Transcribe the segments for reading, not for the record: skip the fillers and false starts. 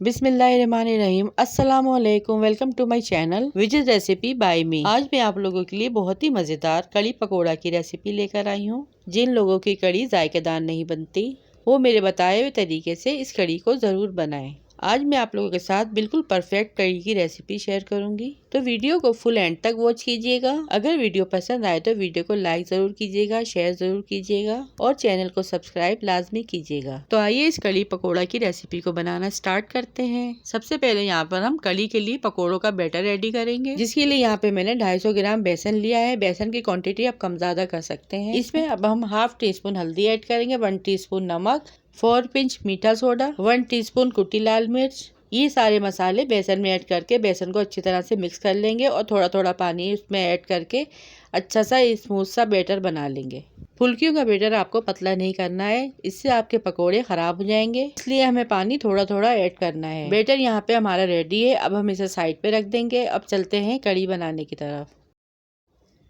बिस्मिल्लाहिर्रहमानिर्रहीम। अस्सलामुअलैकुम। Welcome to my channel visit recipe by me. आज मैं आप लोगों के लिए बहुत ही मज़ेदार कड़ी पकोड़ा की रेसिपी लेकर आई हूँ। जिन लोगों की कड़ी जायकेदार नहीं बनती वो मेरे बताए हुए तरीके से इस कड़ी को ज़रूर बनाएं। आज मैं आप लोगों के साथ बिल्कुल परफेक्ट कड़ी की रेसिपी शेयर करूंगी, तो वीडियो को फुल एंड तक वॉच कीजिएगा। अगर वीडियो पसंद आए तो वीडियो को लाइक जरूर कीजिएगा, शेयर जरूर कीजिएगा और चैनल को सब्सक्राइब लाजमी कीजिएगा। तो आइए इस कड़ी पकोड़ा की रेसिपी को बनाना स्टार्ट करते हैं। सबसे पहले यहाँ पर हम कड़ी के लिए पकोड़ों का बैटर रेडी करेंगे, जिसके लिए यहाँ पे मैंने 250 ग्राम बेसन लिया है। बेसन की क्वांटिटी आप कम ज्यादा कर सकते हैं। इसमें अब हम हाफ टी स्पून हल्दी ऐड करेंगे, 1 टीस्पून नमक, 4 पिंच मीठा सोडा, 1 टीस्पून कुटी लाल मिर्च। ये सारे मसाले बेसन में ऐड करके बेसन को अच्छी तरह से मिक्स कर लेंगे और थोड़ा थोड़ा पानी उसमें ऐड करके अच्छा सा स्मूथ सा बैटर बना लेंगे। फुल्कियों का बैटर आपको पतला नहीं करना है, इससे आपके पकोड़े खराब हो जाएंगे, इसलिए हमें पानी थोड़ा थोड़ा ऐड करना है। बैटर यहाँ पे हमारा रेडी है। अब हम इसे साइड पे रख देंगे। अब चलते हैं कड़ी बनाने की तरफ,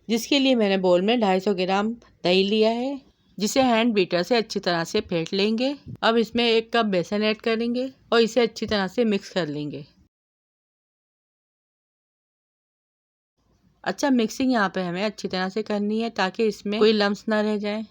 जिसके लिए मैंने बोल में 250 ग्राम दही लिया है, जिसे हैंड बीटर से अच्छी तरह से फेंट लेंगे। अब इसमें 1 कप बेसन ऐड करेंगे और इसे अच्छी तरह से मिक्स कर लेंगे। अच्छा, मिक्सिंग यहाँ पे हमें अच्छी तरह से करनी है ताकि इसमें कोई लम्स ना रह जाए।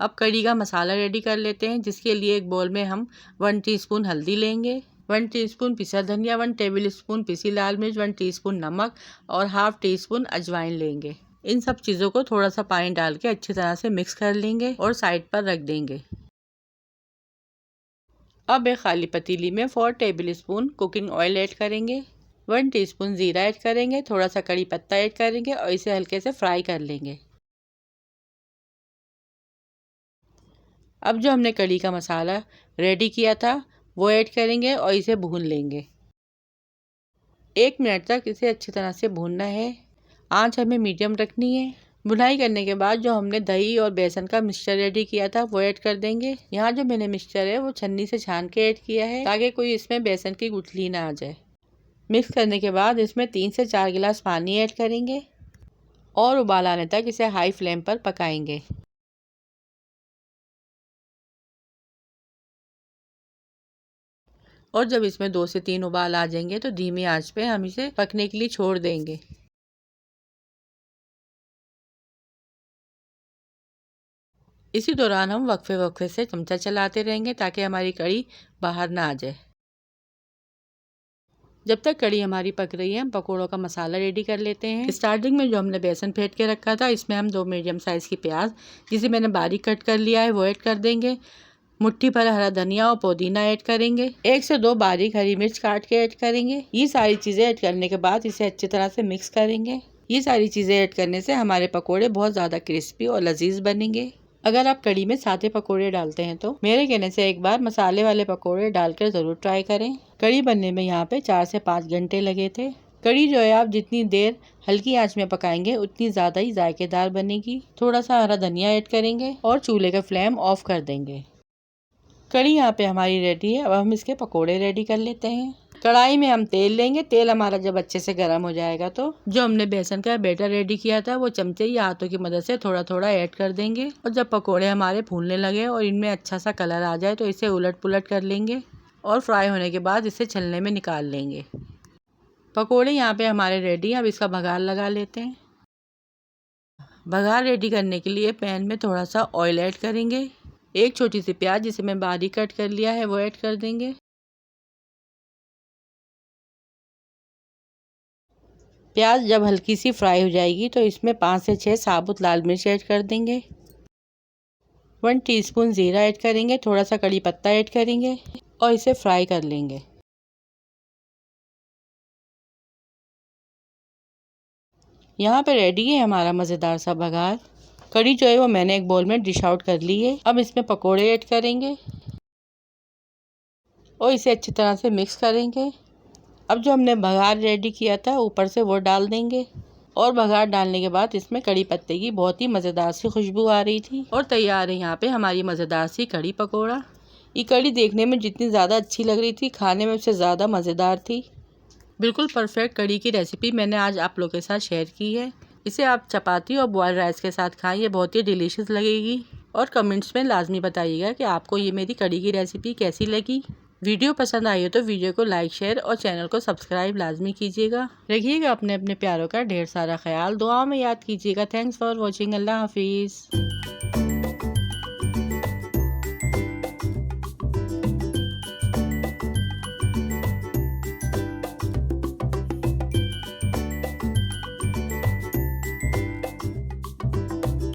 अब कड़ी का मसाला रेडी कर लेते हैं, जिसके लिए एक बोल में हम 1 टीस्पून हल्दी लेंगे, 1 टीस्पून पिसा धनिया, 1 टेबल स्पून पिसी लाल मिर्च, 1 टीस्पून नमक और हाफ टी स्पून अजवाइन लेंगे। इन सब चीज़ों को थोड़ा सा पानी डाल के अच्छी तरह से मिक्स कर लेंगे और साइड पर रख देंगे। अब एक खाली पतीली में 4 table spoon cooking oil add करेंगे, 1 टीस्पून जीरा ऐड करेंगे, थोड़ा सा कड़ी पत्ता ऐड करेंगे और इसे हल्के से फ्राई कर लेंगे। अब जो हमने कड़ी का मसाला रेडी किया था वो ऐड करेंगे और इसे भून लेंगे। 1 मिनट तक इसे अच्छी तरह से भूनना है। आंच हमें मीडियम रखनी है। भुनाई करने के बाद जो हमने दही और बेसन का मिक्सचर रेडी किया था वो ऐड कर देंगे। यहाँ जो मैंने मिक्सचर है वो छन्नी से छान के ऐड किया है ताकि कोई इसमें बेसन की गुठली ना आ जाए। मिक्स करने के बाद इसमें 3 से 4 गिलास पानी ऐड करेंगे और उबाल आने तक इसे हाई फ्लेम पर पकाएंगे। और जब इसमें 2 से 3 उबाल आ जाएंगे तो धीमी आंच पे हम इसे पकने के लिए छोड़ देंगे। इसी दौरान हम वक्फे वक्फे से चमचा चलाते रहेंगे ताकि हमारी कड़ी बाहर ना आ जाए। जब तक कड़ी हमारी पक रही है हम पकोड़ों का मसाला रेडी कर लेते हैं। स्टार्टिंग में जो हमने बेसन फेंट के रखा था इसमें हम 2 मीडियम साइज़ की प्याज, जिसे मैंने बारीक कट कर लिया है, वो ऐड कर देंगे। मुट्ठी भर हरा धनिया और पुदीना ऐड करेंगे। 1 से 2 बारीक हरी मिर्च काट के ऐड करेंगे। ये सारी चीज़ें ऐड करने के बाद इसे अच्छी तरह से मिक्स करेंगे। ये सारी चीज़ें ऐड करने से हमारे पकोड़े बहुत ज़्यादा क्रिस्पी और लजीज बनेंगे। अगर आप कड़ी में सादे पकोड़े डालते हैं तो मेरे कहने से एक बार मसाले वाले पकोड़े डालकर ज़रूर ट्राई करें। कड़ी बनने में यहाँ पे 4 से 5 घंटे लगे थे। कड़ी जो है आप जितनी देर हल्की आंच में पकाएंगे उतनी ज़्यादा ही जायकेदार बनेगी। थोड़ा सा हरा धनिया ऐड करेंगे और चूल्हे का फ्लेम ऑफ कर देंगे। कड़ी यहाँ पे हमारी रेडी है। अब हम इसके पकोड़े रेडी कर लेते हैं। कढ़ाई में हम तेल लेंगे। तेल हमारा जब अच्छे से गर्म हो जाएगा तो जो हमने बेसन का बैटर रेडी किया था वो चमचे या हाथों की मदद से थोड़ा थोड़ा ऐड कर देंगे। और जब पकोड़े हमारे फूलने लगे और इनमें अच्छा सा कलर आ जाए तो इसे उलट पुलट कर लेंगे और फ्राई होने के बाद इसे छलने में निकाल लेंगे। पकोड़े यहाँ पे हमारे रेडी हैं। अब इसका भगार लगा लेते हैं। भगार रेडी करने के लिए पैन में थोड़ा सा ऑयल ऐड करेंगे। 1 छोटी सी प्याज, जिसे मैं बारीक कट कर लिया है, वो ऐड कर देंगे। प्याज जब हल्की सी फ्राई हो जाएगी तो इसमें 5 से 6 साबुत लाल मिर्च ऐड कर देंगे। 1 टीस्पून जीरा ऐड करेंगे, थोड़ा सा कड़ी पत्ता ऐड करेंगे और इसे फ्राई कर लेंगे। यहाँ पे रेडी है हमारा मज़ेदार सा भगार। कड़ी जो है वो मैंने एक बोल में डिश आउट कर ली है। अब इसमें पकोड़े ऐड करेंगे और इसे अच्छी तरह से मिक्स करेंगे। अब जो हमने भगार रेडी किया था ऊपर से वो डाल देंगे और भगार डालने के बाद इसमें कड़ी पत्ते की बहुत ही मज़ेदार सी खुशबू आ रही थी और तैयार है यहाँ पे हमारी मज़ेदार सी कड़ी पकोड़ा। ये कड़ी देखने में जितनी ज़्यादा अच्छी लग रही थी, खाने में उससे ज़्यादा मज़ेदार थी। बिल्कुल परफेक्ट कड़ी की रेसिपी मैंने आज आप लोगों के साथ शेयर की है। इसे आप चपाती और बॉयल राइस के साथ खाएं, ये बहुत ही डिलीशियस लगेगी। और कमेंट्स में लाजमी बताइएगा कि आपको ये मेरी कड़ी की रेसिपी कैसी लगी। वीडियो पसंद आई हो तो वीडियो को लाइक, शेयर और चैनल को सब्सक्राइब लाजमी कीजिएगा। रखिएगा अपने अपने प्यारों का ढेर सारा ख्याल, दुआ में याद कीजिएगा। Thanks for watching. अल्लाह हाफिज़।